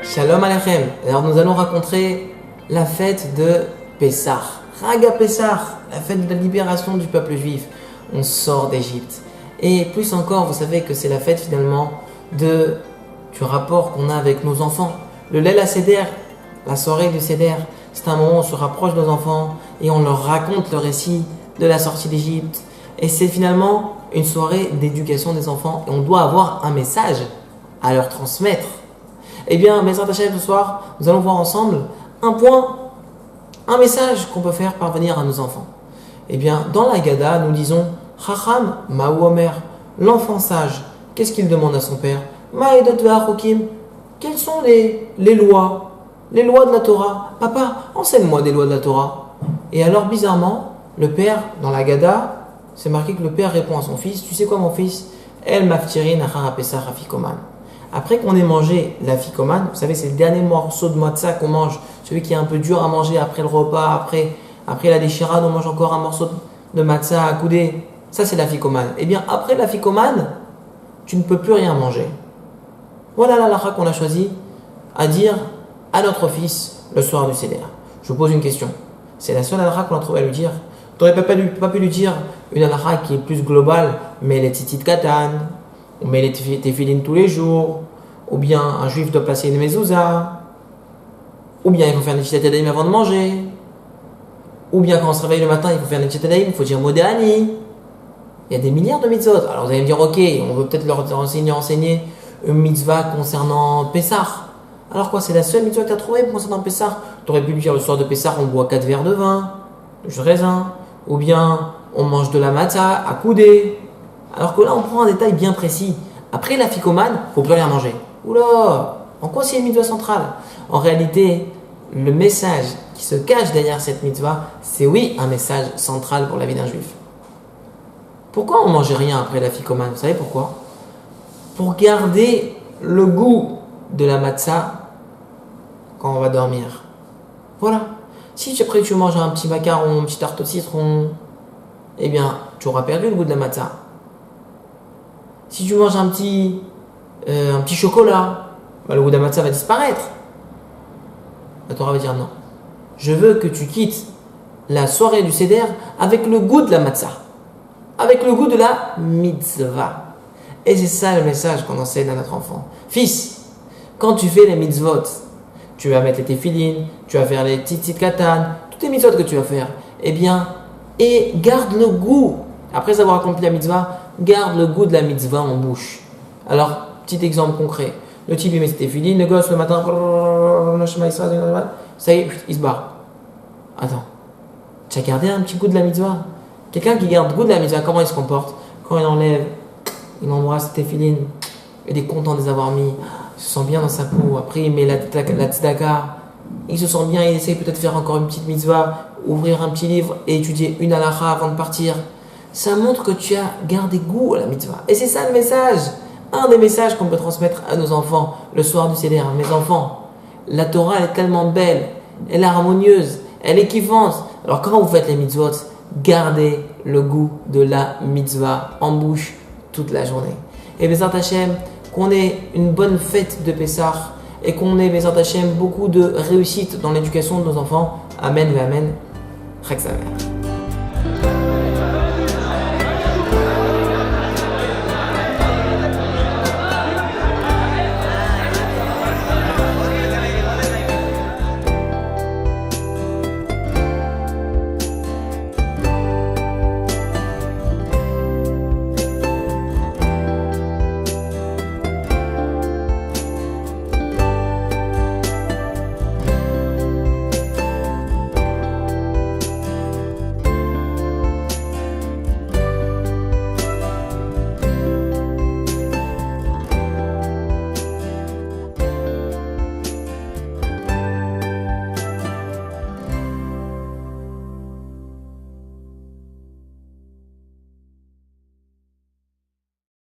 Shalom Aleichem. Alors nous allons raconter la fête de Pessah. Raga Pessah, la fête de la libération du peuple juif. On sort d'Égypte. Et plus encore, vous savez que c'est la fête finalement du rapport qu'on a avec nos enfants. Le Leil HaSeder, la soirée du Seder, c'est un moment où on se rapproche de nos enfants et on leur raconte le récit de la sortie d'Égypte. Et c'est finalement une soirée d'éducation des enfants et on doit avoir un message à leur transmettre. Eh bien, mes attachés, ce soir, nous allons voir ensemble un message qu'on peut faire parvenir à nos enfants. Eh bien, dans la Haggadah, nous disons Chacham Ma'u Omer, l'enfant sage, qu'est-ce qu'il demande à son père? Ma'edot ve'achokim, quelles sont les lois de la Torah? Papa, enseigne-moi des lois de la Torah. Et alors, bizarrement, le père, dans la Haggadah, c'est marqué que le père répond à son fils, tu sais quoi mon fils? El maftirin achar Pesach afikoman. Après qu'on ait mangé la fikoman, vous savez, c'est le dernier morceau de matzah qu'on mange, celui qui est un peu dur à manger après le repas, après la déchirade, on mange encore un morceau de matzah à couder. Ça, c'est la fikoman. Eh bien, après la fikoman, tu ne peux plus rien manger. Voilà la halakha qu'on a choisi à dire à notre fils le soir du Seder. Je vous pose une question. C'est la seule halakha qu'on a trouvé à lui dire. Tu n'aurais pas pu lui dire une halakha qui est plus globale, mais les tzitzit katan, on met les téfilines tous les jours, ou bien un juif doit placer une mezouza, ou bien il faut faire une netilat yadayim avant de manger, ou bien quand on se réveille le matin, il faut faire une netilat yadayim, il faut dire modéani. Il y a des milliards de mitzvot. Alors vous allez me dire, ok, on veut peut-être leur enseigner une mitzvah concernant Pessah. Alors quoi, c'est la seule mitzvah que tu as trouvée concernant Pessah? Tu aurais pu lui dire le soir de Pessah, on boit 4 verres de vin, de jus de raisin, ou bien on mange de la matzah à couder. Alors que là, on prend un détail bien précis. Après la fikoman, il ne faut plus rien manger. Oula, en quoi c'est une mitzvah centrale? En réalité, le message qui se cache derrière cette mitzvah, c'est oui, un message central pour la vie d'un juif. Pourquoi on ne mange rien après la fikoman? Vous savez pourquoi? Pour garder le goût de la matzah quand on va dormir. Voilà. Si après tu manges un petit macaron, une petite tarte au citron, eh bien, tu auras perdu le goût de la matzah. Si tu manges un petit chocolat, le goût de la matzah va disparaître. La Torah va dire non. Je veux que tu quittes la soirée du Seder avec le goût de la matzah, avec le goût de la mitzvah. Et c'est ça le message qu'on enseigne à notre enfant. Fils, quand tu fais les mitzvot, tu vas mettre les téfilines, tu vas faire les tzitzit katan, toutes les mitzvot que tu vas faire, eh bien, et garde le goût. Après avoir accompli la mitzvah, garde le goût de la mitzvah en bouche. Alors, petit exemple concret. Le type, il met ses téfilines, le gosse, le matin, ça y est, il se barre. Attends, tu as gardé un petit goût de la mitzvah? Quelqu'un qui garde le goût de la mitzvah, comment il se comporte? Quand il enlève, il embrasse ses téfilines, il est content de les avoir mis, il se sent bien dans sa peau. Après, il met la tzedaka, il se sent bien, il essaye peut-être de faire encore une petite mitzvah, ouvrir un petit livre et étudier une halakha avant de partir. Ça montre que tu as gardé goût à la mitzvah. Et c'est ça le message. Un des messages qu'on peut transmettre à nos enfants le soir du Seder. Mes enfants, la Torah elle est tellement belle, elle est harmonieuse, elle est kiffante. Alors quand vous faites les mitzvot, gardez le goût de la mitzvah en bouche toute la journée. Et Bezrat Hashem, qu'on ait une bonne fête de Pessah et qu'on ait Bezrat Hashem beaucoup de réussite dans l'éducation de nos enfants. Amen et Amen. Chag Sameach.